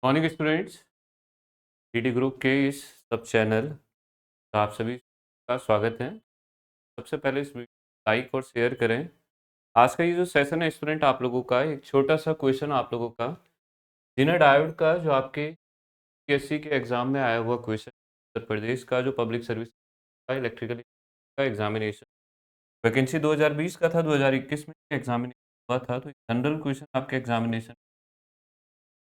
Morning students, DD group के इस सब चैनल का आप सभी का स्वागत है। सबसे पहले इस वीडियो को लाइक और शेयर करें। आज का ये जो सेशन है स्टूडेंट, आप लोगों का एक छोटा सा क्वेश्चन आप लोगों का जिनर डायोड का जो आपके पीएससी के एग्जाम में आया हुआ क्वेश्चन, उत्तर प्रदेश का जो पब्लिक सर्विस का इलेक्ट्रिकल का एग्जामिनेशन वैकेंसी 2020 का था, 2021 में एग्जामिनेशन हुआ था, तो जनरल क्वेश्चन आपके examination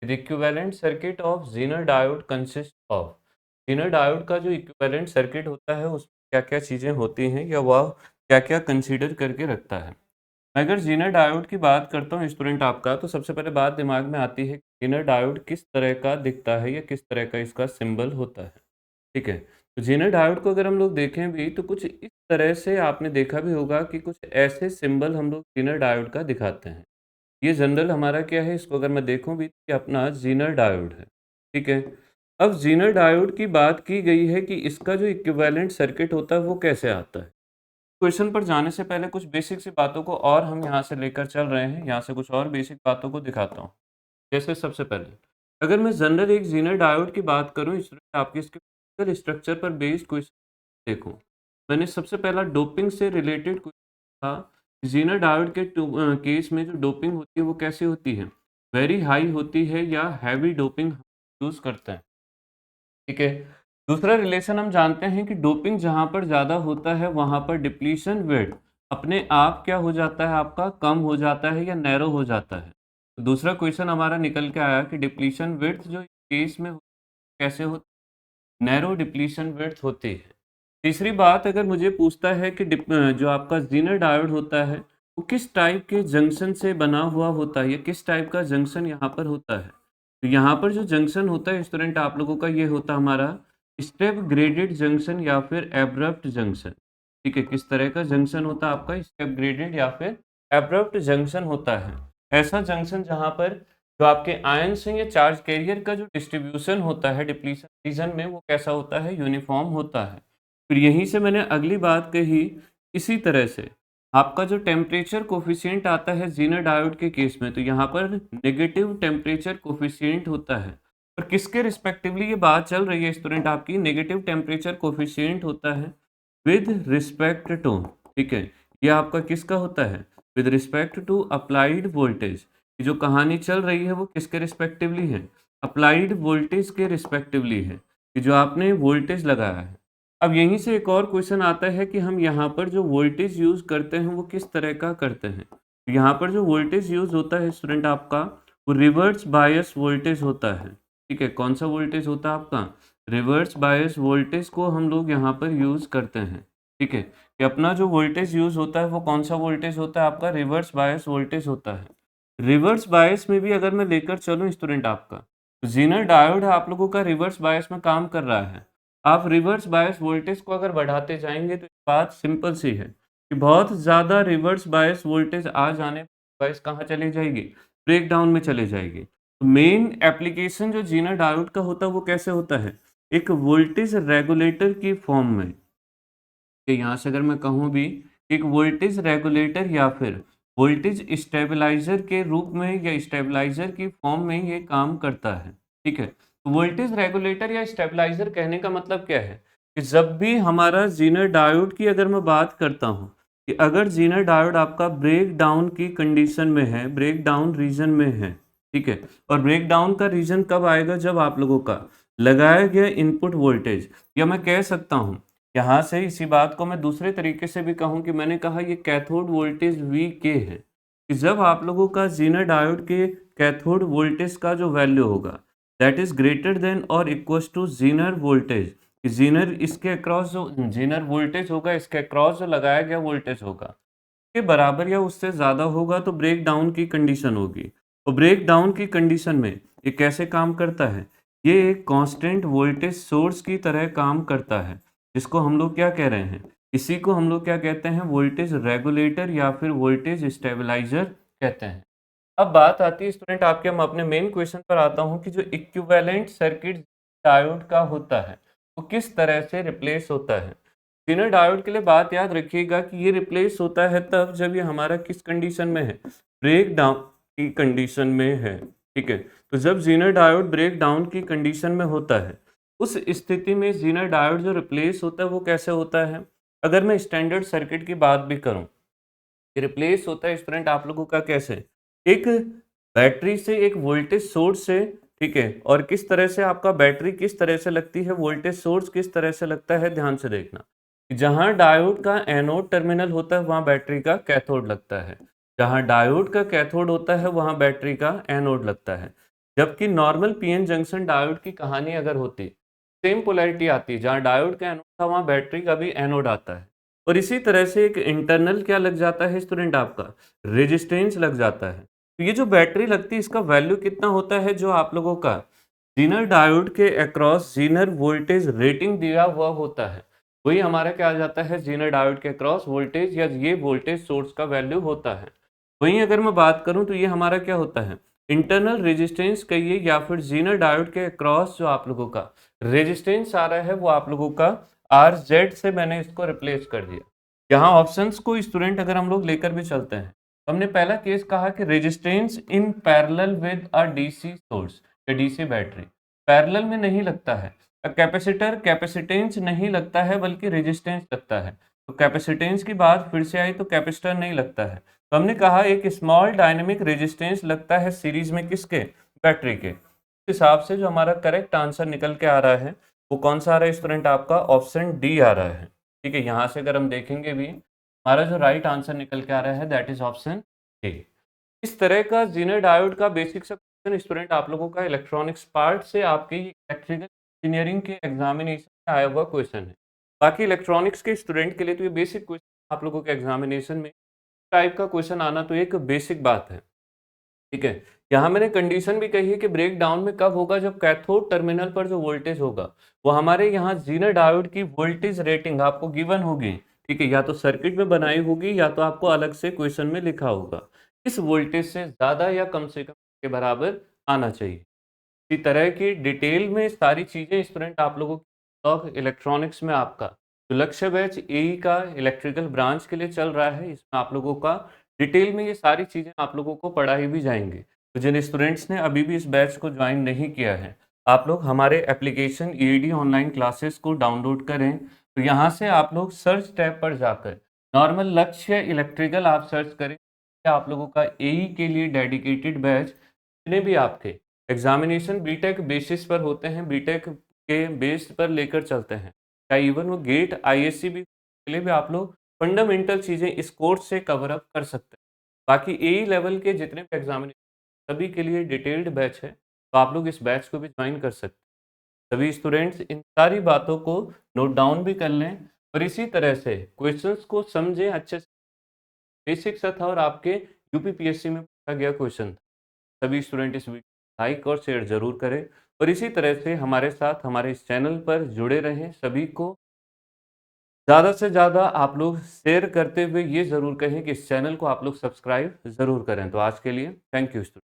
The equivalent circuit of Zener diode consists of। Zener diode का जो इक्विवेलेंट सर्किट होता है उसमें क्या क्या चीज़ें होती हैं या वह क्या क्या कंसीडर करके रखता है। मैं अगर जीनर डायोड की बात करता हूँ स्टूडेंट आपका, तो सबसे पहले बात दिमाग में आती है कि जीनर डायोड किस तरह का दिखता है या किस तरह का इसका सिंबल होता है। ठीक है, तो जीनर डायोड को अगर हम लोग देखें भी तो कुछ इस तरह से आपने देखा भी होगा कि कुछ ऐसे सिंबल हम लोग जीनर डायोड का दिखाते हैं। ये जनरल हमारा क्या है, इसको अगर मैं देखूं भी कि अपना जीनर डायोड है। ठीक है, अब जीनर डायोड की बात की गई है कि इसका जो इक्विवेलेंट सर्किट होता है वो कैसे आता है। क्वेश्चन पर जाने से पहले कुछ बेसिक सी बातों को और हम यहाँ से लेकर चल रहे हैं, यहाँ से कुछ और बेसिक बातों को दिखाता हूँ। जैसे सबसे पहले अगर मैं जनरल एक जीनर डायोड की बात करूँ, आपके इसके फिजिकल स्ट्रक्चर पर बेस्ड क्वेश्चन देखो, मैंने सबसे पहला डोपिंग से रिलेटेड क्वेश्चन था। जीनर डायोड के केस में जो डोपिंग होती है वो कैसे होती है, वेरी हाई होती है या हैवी डोपिंग यूज करते हैं। ठीक है, दूसरा रिलेशन हम जानते हैं कि डोपिंग जहां पर ज़्यादा होता है वहां पर डिप्लीशन वेट अपने आप क्या हो जाता है, आपका कम हो जाता है या नैरो हो जाता है। तो दूसरा क्वेश्चन हमारा निकल के आया कि डिप्लीशन वेट जो केस में कैसे होती है, नैरो डिप्लीशन वेट होती है। तीसरी बात अगर मुझे पूछता है कि जो आपका जीनर डायोड होता है वो किस टाइप के जंक्शन से बना हुआ होता है या किस टाइप का जंक्शन यहाँ पर होता है, तो यहाँ पर जो जंक्शन होता है स्टूडेंट आप लोगों का ये होता है हमारा स्टेप ग्रेडेड जंक्शन या फिर एब्रप्ट जंक्शन। ठीक है, किस तरह का जंक्शन होता है आपका, स्टेप ग्रेडेड या फिर एब्रप्ट जंक्शन होता है। ऐसा जंक्शन जहाँ पर जो आपके आयंस हैं या चार्ज कैरियर का जो डिस्ट्रीब्यूशन होता है डिप्लीशन रीजन में वो कैसा होता है, यूनिफॉर्म होता है। फिर यहीं से मैंने अगली बात कही, इसी तरह से आपका जो टेम्परेचर कोफिशिएंट आता है जीनर डायोड के केस में, तो यहाँ पर नेगेटिव टेम्परेचर कोफिशिएंट होता है। और किसके रिस्पेक्टिवली ये बात चल रही है स्टूडेंट आपकी, नेगेटिव टेम्परेचर कोफिशिएंट होता है विद रिस्पेक्ट टू। ठीक है, ये आपका किसका होता है, with respect to applied voltage. जो कहानी चल रही है वो किसके रिस्पेक्टिवली है, अप्लाइड वोल्टेज के रिस्पेक्टिवली है, कि जो आपने वोल्टेज लगाया है। अब यहीं से एक और क्वेश्चन आता है कि हम यहाँ पर जो वोल्टेज यूज़ करते हैं वो किस तरह का करते हैं। तो यहाँ पर जो वोल्टेज यूज़ होता है स्टूडेंट आपका वो रिवर्स बायस वोल्टेज होता है। ठीक है, कौन सा वोल्टेज होता है आपका, रिवर्स बायस वोल्टेज को हम लोग यहाँ पर यूज़ करते हैं। ठीक है, कि अपना जो वोल्टेज यूज़ होता है वो कौन सा वोल्टेज होता है आपका, रिवर्स बायस वोल्टेज होता है। रिवर्स बायस में भी अगर मैं लेकर चलूँ स्टूडेंट आपका, तो जीनर डायोड आप लोगों का रिवर्स बायस में काम कर रहा है। आप रिवर्स बायस वोल्टेज को अगर बढ़ाते जाएंगे तो बात सिंपल सी है कि बहुत ज़्यादा रिवर्स बायस वोल्टेज आ जाने पर बायस कहाँ चली जाएगी, ब्रेक डाउन में चले जाएगी। तो मेन एप्लीकेशन जो जीनर डायोड का होता है वो कैसे होता है, एक वोल्टेज रेगुलेटर की फॉर्म में। कि यहाँ से अगर मैं कहूँ भी एक वोल्टेज रेगुलेटर या फिर वोल्टेज स्टेबलाइजर के रूप में या स्टेबलाइजर की फॉर्म में ये काम करता है। ठीक है, तो वोल्टेज रेगुलेटर या स्टेबलाइजर कहने का मतलब क्या है कि जब भी हमारा जीनर डायोड की अगर मैं बात करता हूँ कि अगर जीनर डायोड आपका ब्रेक डाउन की कंडीशन में है, ब्रेक डाउन रीजन में है। ठीक है, और ब्रेक डाउन का रीजन कब आएगा, जब आप लोगों का लगाया गया इनपुट वोल्टेज, या मैं कह सकता हूँ यहाँ से इसी बात को मैं दूसरे तरीके से भी कहूँ कि मैंने कहा ये कैथोड वोल्टेज वी के है, कि जब आप लोगों का जीनर डायोड के कैथोड वोल्टेज का जो वैल्यू होगा दैट इज ग्रेटर देन और equal to zener voltage, zener इसके अक्रॉस जो जीनर वोल्टेज होगा इसके अक्रॉस जो लगाया गया वोल्टेज होगा के बराबर या उससे ज़्यादा होगा तो ब्रेक डाउन की कंडीशन होगी। और ब्रेक डाउन की कंडीशन में ये कैसे काम करता है, ये एक कांस्टेंट वोल्टेज सोर्स की तरह काम करता है, जिसको हम लोग क्या कह रहे हैं, इसी को हम लोग क्या कहते हैं, वोल्टेज रेगुलेटर या फिर वोल्टेज स्टेबलाइजर कहते हैं। अब बात आती है स्टूडेंट आपके, हम अपने मेन क्वेश्चन पर आता हूँ कि जो इक्विवेलेंट सर्किट डायोड का होता है वो किस तरह से रिप्लेस होता है। जीनर डायोड के लिए बात याद रखिएगा कि ये रिप्लेस होता है तब जब ये हमारा किस कंडीशन में है, ब्रेक डाउन की कंडीशन में है। ठीक है। तो जब ज़ीनर डायोड ब्रेक डाउन की कंडीशन में होता है, उस स्थिति में ज़ीनर डायोड जो रिप्लेस होता है वो कैसे होता है? अगर मैं स्टैंडर्ड सर्किट की बात भी करूँ, रिप्लेस होता है स्टूडेंट आप लोगों का कैसे? एक बैटरी से, एक वोल्टेज सोर्स से, ठीक है? और किस तरह से आपका बैटरी किस तरह से लगती है, वोल्टेज सोर्स किस तरह से लगता है, ध्यान से देखना। जहाँ डायोड का एनोड टर्मिनल होता है, वहाँ बैटरी का कैथोड लगता है। जहाँ डायोड का कैथोड होता है, वहाँ बैटरी का एनोड लगता है। जबकि नॉर्मल पीएन जंक्शन डायोड की कहानी अगर होती, सेम पोलैरिटी आती, जहाँ डायोड का एनोड था, वहाँ बैटरी का भी एनोड आता है। और इसी तरह से एक इंटरनल क्या लग जाता है स्टूडेंट आपका, रेजिस्टेंस लग जाता है। तो ये जो बैटरी लगती है इसका वैल्यू कितना होता है, जो आप लोगों का ज़ीनर डायोड के अक्रॉस ज़ीनर वोल्टेज रेटिंग दिया हुआ होता है, वही हमारा क्या आ जाता है, ज़ीनर डायोड के अक्रॉस वोल्टेज, या ये वोल्टेज सोर्स का वैल्यू होता है। वहीं अगर मैं बात करूं तो ये हमारा क्या होता है, इंटरनल रेजिस्टेंस कहिए, या फिर ज़ीनर डायोड के अक्रॉस जो आप लोगों का रेजिस्टेंस आ रहा है, वो आप लोगों का आर जेड से मैंने इसको रिप्लेस कर दिया। यहाँ ऑप्शंस को स्टूडेंट अगर हम लोग लेकर भी चलते हैं, तो हमने पहला केस कहा कि resistance in parallel with a DC source या डीसी बैटरी, पैरेलल में नहीं लगता है। कैपेसिटर कैपेसिटेंस नहीं लगता है, बल्कि रेजिस्टेंस लगता है। तो कैपेसिटेंस की बात फिर से आई तो कैपेसिटर नहीं लगता है। तो हमने कहा एक स्मॉल डायनेमिक रेजिस्टेंस लगता है सीरीज में, किसके, बैटरी के। इस हिसाब से जो हमारा करेक्ट आंसर निकल के आ रहा है, वो कौन सा आ रहा है स्टूडेंट, आपका ऑप्शन डी आ रहा है। ठीक है, यहाँ से अगर हम देखेंगे भी, हमारा जो राइट आंसर निकल के आ रहा है दैट इज ऑप्शन ए। इस तरह का ज़ीनर डायोड का बेसिक सा क्वेश्चन स्टूडेंट आप लोगों का इलेक्ट्रॉनिक्स पार्ट से आपके इलेक्ट्रिकल इंजीनियरिंग के एग्जामिनेशन में आया हुआ क्वेश्चन है। बाकी इलेक्ट्रॉनिक्स के स्टूडेंट के लिए तो ये बेसिक क्वेश्चन आप लोगों के एग्जामिनेशन में टाइप का क्वेश्चन आना तो एक बेसिक बात है। ठीक है, यहाँ मैंने कंडीशन भी कही है कि ब्रेक डाउन में कब होगा, जब कैथोड टर्मिनल पर जो वोल्टेज होगा वो हमारे यहाँ ज़ीनर डायोड की वोल्टेज रेटिंग आपको गिवन होगी। ठीक है, या तो सर्किट में बनाई होगी या तो आपको अलग से क्वेश्चन में लिखा होगा। इस वोल्टेज से ज़्यादा या कम से कम के बराबर आना चाहिए। इसी तरह की डिटेल में सारी चीज़ें स्टूडेंट आप लोगों की इलेक्ट्रॉनिक्स में आपका जो लक्ष्य बैच एई का इलेक्ट्रिकल ब्रांच के लिए चल रहा है, इसमें आप लोगों का डिटेल में ये सारी चीज़ें आप लोगों को पढ़ाई भी जाएंगी। तो जिन स्टूडेंट्स ने अभी भी इस बैच को ज्वाइन नहीं किया है, आप लोग हमारे एप्लीकेशन ईडी ऑनलाइन क्लासेस को डाउनलोड करें। तो यहाँ से आप लोग सर्च टैब पर जाकर नॉर्मल लक्ष्य इलेक्ट्रिकल आप सर्च करें, आप लोगों का एई के लिए डेडिकेटेड बैच जितने भी आपके एग्जामिनेशन बीटेक बेसिस पर होते हैं, बीटेक के बेस पर लेकर चलते हैं, या इवन वो गेट आईएससी भी के लिए भी आप लोग फंडामेंटल चीज़ें इस कोर्स से कवर अप कर सकते हैं। बाकी ए लेवल के जितने भी एग्जामिनेशन सभी के लिए डिटेल्ड बैच है, तो आप लोग इस बैच को भी ज्वाइन कर सकते हैं। सभी स्टूडेंट्स इन सारी बातों को नोट डाउन भी कर लें, और इसी तरह से क्वेश्चंस को समझें अच्छे से। बेसिक सा था और आपके यूपीपीएससी में पूछा गया क्वेश्चन था। सभी स्टूडेंट इस वीडियो लाइक और शेयर ज़रूर करें, और इसी तरह से हमारे साथ हमारे इस चैनल पर जुड़े रहें। सभी को ज़्यादा से ज़्यादा आप लोग शेयर करते हुए ये ज़रूर कहें कि इस चैनल को आप लोग सब्सक्राइब ज़रूर करें। तो आज के लिए थैंक यू स्टूडेंट।